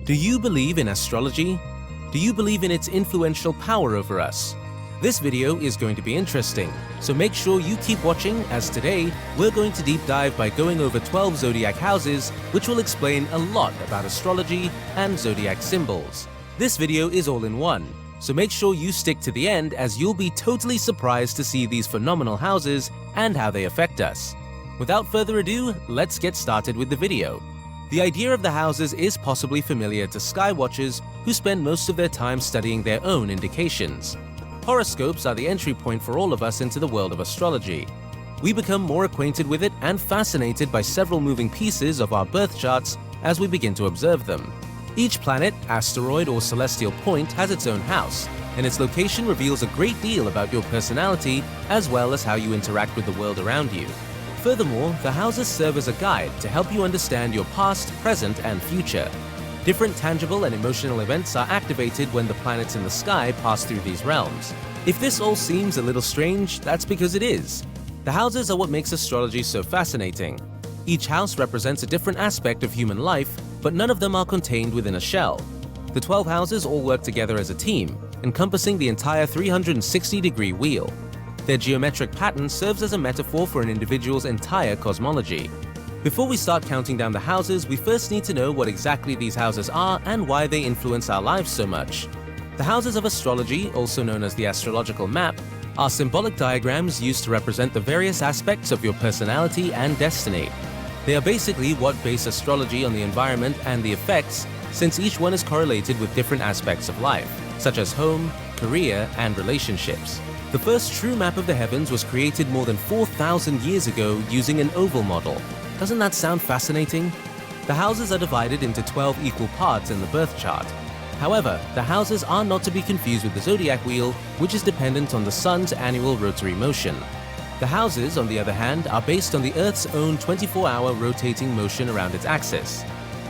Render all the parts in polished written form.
Do you believe in astrology? Do you believe in its influential power over us? This video is going to be interesting, so make sure you keep watching, as today we're going to deep dive by going over 12 zodiac houses, which will explain a lot about astrology and zodiac symbols. This video is all in one, so make sure you stick to the end, as you'll be totally surprised to see these phenomenal houses and how they affect us. Without further ado, let's get started with the video. The idea of the houses is possibly familiar to sky watchers who spend most of their time studying their own indications. Horoscopes are the entry point for all of us into the world of astrology. We become more acquainted with it and fascinated by several moving pieces of our birth charts as we begin to observe them. Each planet, asteroid, or celestial point has its own house, and its location reveals a great deal about your personality as well as how you interact with the world around you. Furthermore, the houses serve as a guide to help you understand your past, present, and future. Different tangible and emotional events are activated when the planets in the sky pass through these realms. If this all seems a little strange, that's because it is. The houses are what makes astrology so fascinating. Each house represents a different aspect of human life, but none of them are contained within a shell. The 12 houses all work together as a team, encompassing the entire 360-degree wheel. Their geometric pattern serves as a metaphor for an individual's entire cosmology. Before we start counting down the houses, we first need to know what exactly these houses are and why they influence our lives so much. The houses of astrology, also known as the astrological map, are symbolic diagrams used to represent the various aspects of your personality and destiny. They are basically what base astrology on the environment and the effects, since each one is correlated with different aspects of life, such as home, career, and relationships. The first true map of the heavens was created more than 4,000 years ago using an oval model. Doesn't that sound fascinating? The houses are divided into 12 equal parts in the birth chart. However, the houses are not to be confused with the zodiac wheel, which is dependent on the sun's annual rotary motion. The houses, on the other hand, are based on the Earth's own 24-hour rotating motion around its axis.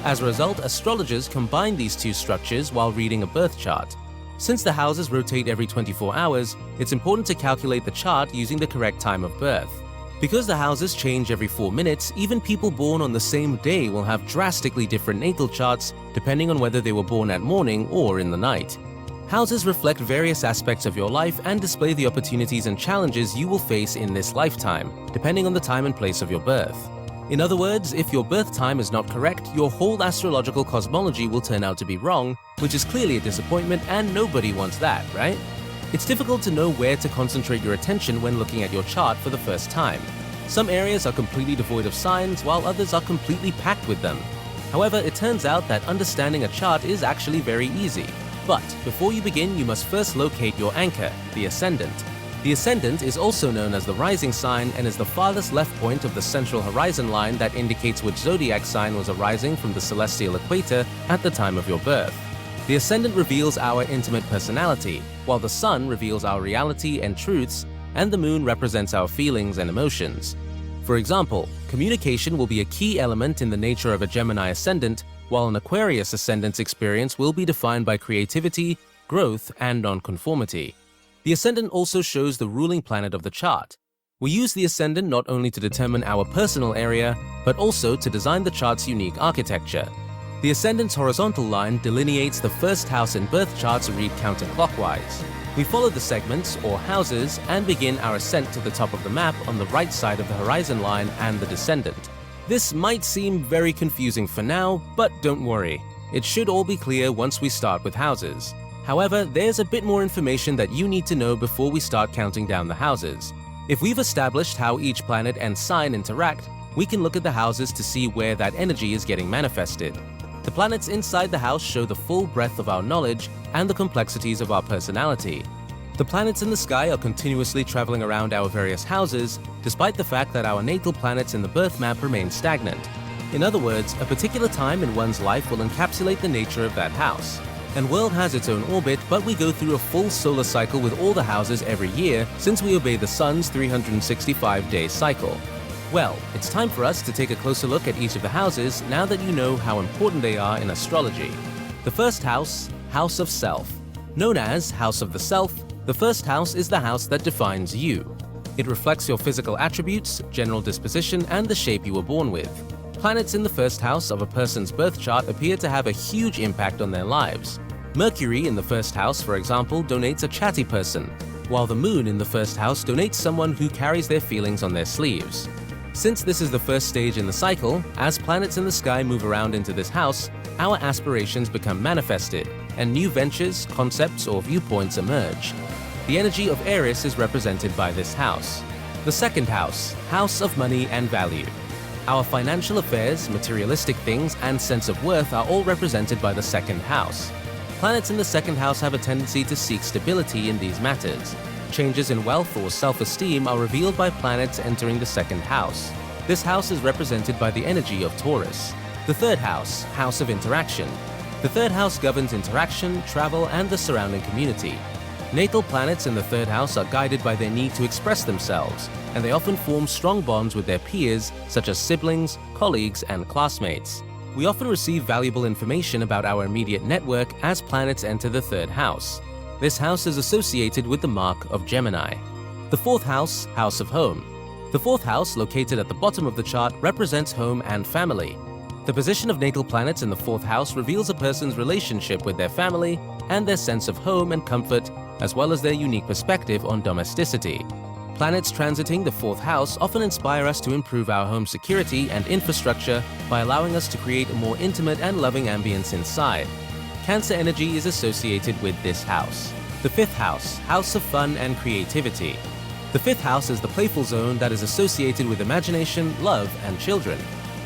As a result, astrologers combine these two structures while reading a birth chart. Since the houses rotate every 24 hours, it's important to calculate the chart using the correct time of birth. Because the houses change every 4 minutes, even people born on the same day will have drastically different natal charts depending on whether they were born at morning or in the night. Houses reflect various aspects of your life and display the opportunities and challenges you will face in this lifetime, depending on the time and place of your birth. In other words, if your birth time is not correct, your whole astrological cosmology will turn out to be wrong, which is clearly a disappointment, and nobody wants that, right? It's difficult to know where to concentrate your attention when looking at your chart for the first time. Some areas are completely devoid of signs, while others are completely packed with them. However, it turns out that understanding a chart is actually very easy. But before you begin, you must first locate your anchor, the ascendant. The ascendant is also known as the rising sign and is the farthest left point of the central horizon line that indicates which zodiac sign was arising from the celestial equator at the time of your birth. The ascendant reveals our intimate personality, while the sun reveals our reality and truths, and the moon represents our feelings and emotions. For example, communication will be a key element in the nature of a Gemini ascendant, while an Aquarius ascendant's experience will be defined by creativity, growth, and nonconformity. The ascendant also shows the ruling planet of the chart. We use the ascendant not only to determine our personal area, but also to design the chart's unique architecture. The ascendant's horizontal line delineates the first house in birth charts read counterclockwise. We follow the segments, or houses, and begin our ascent to the top of the map on the right side of the horizon line and the descendant. This might seem very confusing for now, but don't worry. It should all be clear once we start with houses. However, there's a bit more information that you need to know before we start counting down the houses. If we've established how each planet and sign interact, we can look at the houses to see where that energy is getting manifested. The planets inside the house show the full breadth of our knowledge and the complexities of our personality. The planets in the sky are continuously traveling around our various houses, despite the fact that our natal planets in the birth map remain stagnant. In other words, a particular time in one's life will encapsulate the nature of that house. And world has its own orbit, but we go through a full solar cycle with all the houses every year, since we obey the sun's 365-day cycle. Well, it's time for us to take a closer look at each of the houses now that you know how important they are in astrology. The first house, House of Self. Known as House of the Self, the first house is the house that defines you. It reflects your physical attributes, general disposition, and the shape you were born with. Planets in the first house of a person's birth chart appear to have a huge impact on their lives. Mercury in the first house, for example, donates a chatty person, while the moon in the first house donates someone who carries their feelings on their sleeves. Since this is the first stage in the cycle, as planets in the sky move around into this house, our aspirations become manifested, and new ventures, concepts, or viewpoints emerge. The energy of Aries is represented by this house. The second house, house of money and value. Our financial affairs, materialistic things, and sense of worth are all represented by the second house. Planets in the second house have a tendency to seek stability in these matters. Changes in wealth or self-esteem are revealed by planets entering the second house. This house is represented by the energy of Taurus. The third house, house of interaction. The third house governs interaction, travel, and the surrounding community. Natal planets in the third house are guided by their need to express themselves, and they often form strong bonds with their peers, such as siblings, colleagues, and classmates. We often receive valuable information about our immediate network as planets enter the third house. This house is associated with the mark of Gemini. The fourth house, house of home. The fourth house, located at the bottom of the chart, represents home and family. The position of natal planets in the fourth house reveals a person's relationship with their family and their sense of home and comfort, as well as their unique perspective on domesticity. Planets transiting the fourth house often inspire us to improve our home security and infrastructure by allowing us to create a more intimate and loving ambience inside. Cancer energy is associated with this house. The fifth house, house of fun and creativity. The fifth house is the playful zone that is associated with imagination, love, and children.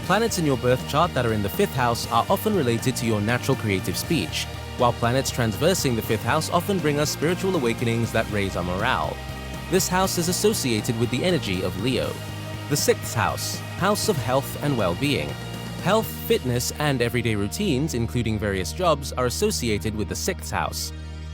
Planets in your birth chart that are in the fifth house are often related to your natural creative speech, while planets transversing the fifth house often bring us spiritual awakenings that raise our morale. This house is associated with the energy of Leo. The sixth house, house of health and well-being. Health, fitness, and everyday routines, including various jobs, are associated with the sixth house.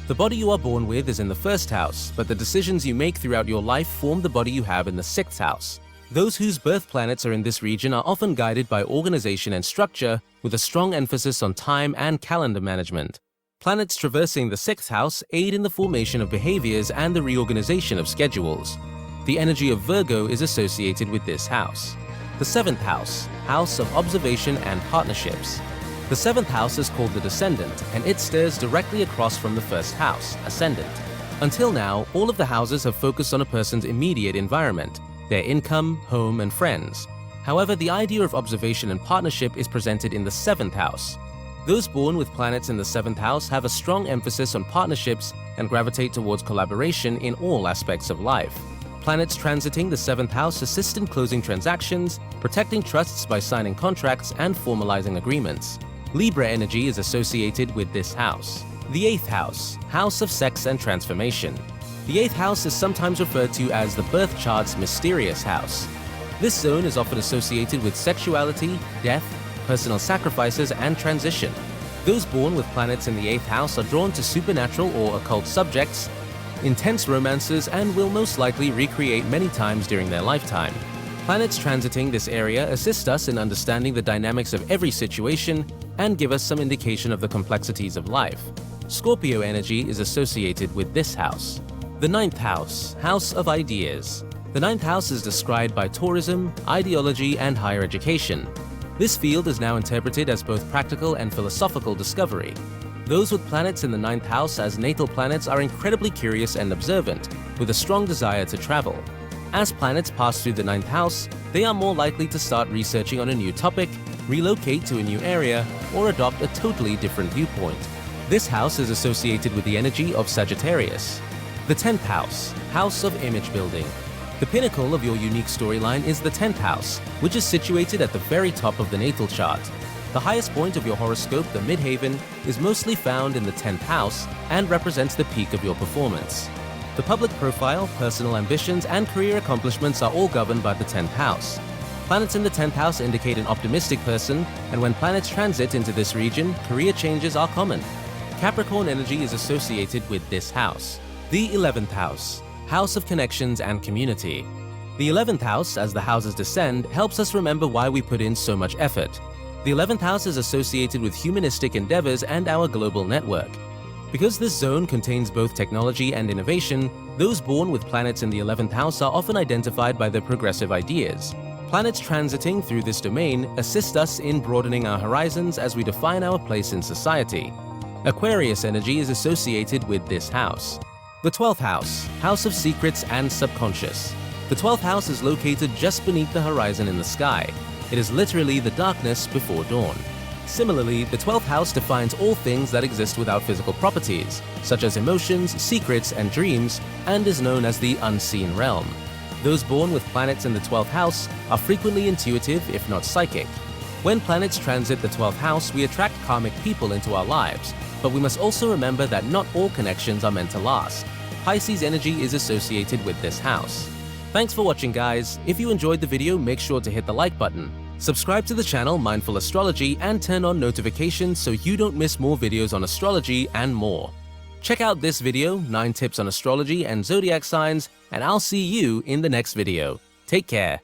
The body you are born with is in the first house, but the decisions you make throughout your life form the body you have in the sixth house. Those whose birth planets are in this region are often guided by organization and structure, with a strong emphasis on time and calendar management. Planets traversing the sixth house aid in the formation of behaviors and the reorganization of schedules. The energy of Virgo is associated with this house. The seventh house, house of observation and partnerships. The seventh house is called the Descendant, and it stares directly across from the first house, Ascendant. Until now, all of the houses have focused on a person's immediate environment, their income, home, and friends. However, the idea of observation and partnership is presented in the seventh house. Those born with planets in the seventh house have a strong emphasis on partnerships and gravitate towards collaboration in all aspects of life. Planets transiting the seventh house assist in closing transactions, protecting trusts by signing contracts, and formalizing agreements. Libra energy is associated with this house. The eighth house, house of sex and transformation. The eighth house is sometimes referred to as the birth chart's mysterious house. This zone is often associated with sexuality, death, personal sacrifices, and transition. Those born with planets in the eighth house are drawn to supernatural or occult subjects, intense romances, and will most likely recreate many times during their lifetime. Planets transiting this area assist us in understanding the dynamics of every situation and give us some indication of the complexities of life. Scorpio energy is associated with this house. The ninth house, house of ideas. The ninth house is described by tourism, ideology, and higher education. This field is now interpreted as both practical and philosophical discovery. Those with planets in the ninth house as natal planets are incredibly curious and observant, with a strong desire to travel. As planets pass through the ninth house, they are more likely to start researching on a new topic, relocate to a new area, or adopt a totally different viewpoint. This house is associated with the energy of Sagittarius. The 10th house, house of image building. The pinnacle of your unique storyline is the 10th house, which is situated at the very top of the natal chart. The highest point of your horoscope, the midhaven, is mostly found in the 10th house and represents the peak of your performance. The public profile, personal ambitions, and career accomplishments are all governed by the 10th house. Planets in the 10th house indicate an optimistic person, and when planets transit into this region, career changes are common. Capricorn energy is associated with this house. The 11th house, house of connections and community. The 11th house, as the houses descend, helps us remember why we put in so much effort. The 11th house is associated with humanistic endeavors and our global network. Because this zone contains both technology and innovation, those born with planets in the 11th house are often identified by their progressive ideas. Planets transiting through this domain assist us in broadening our horizons as we define our place in society. Aquarius energy is associated with this house. The 12th house, House of Secrets and Subconscious. The 12th house is located just beneath the horizon in the sky. It is literally the darkness before dawn. Similarly, the 12th house defines all things that exist without physical properties, such as emotions, secrets, and dreams, and is known as the unseen realm. Those born with planets in the 12th house are frequently intuitive, if not psychic. When planets transit the 12th house, we attract karmic people into our lives, but we must also remember that not all connections are meant to last. Pisces energy is associated with this house. Thanks for watching, guys. If you enjoyed the video, make sure to hit the like button. Subscribe to the channel Mindful Astrology and turn on notifications so you don't miss more videos on astrology and more. Check out this video, 9 tips on astrology and zodiac signs, and I'll see you in the next video. Take care.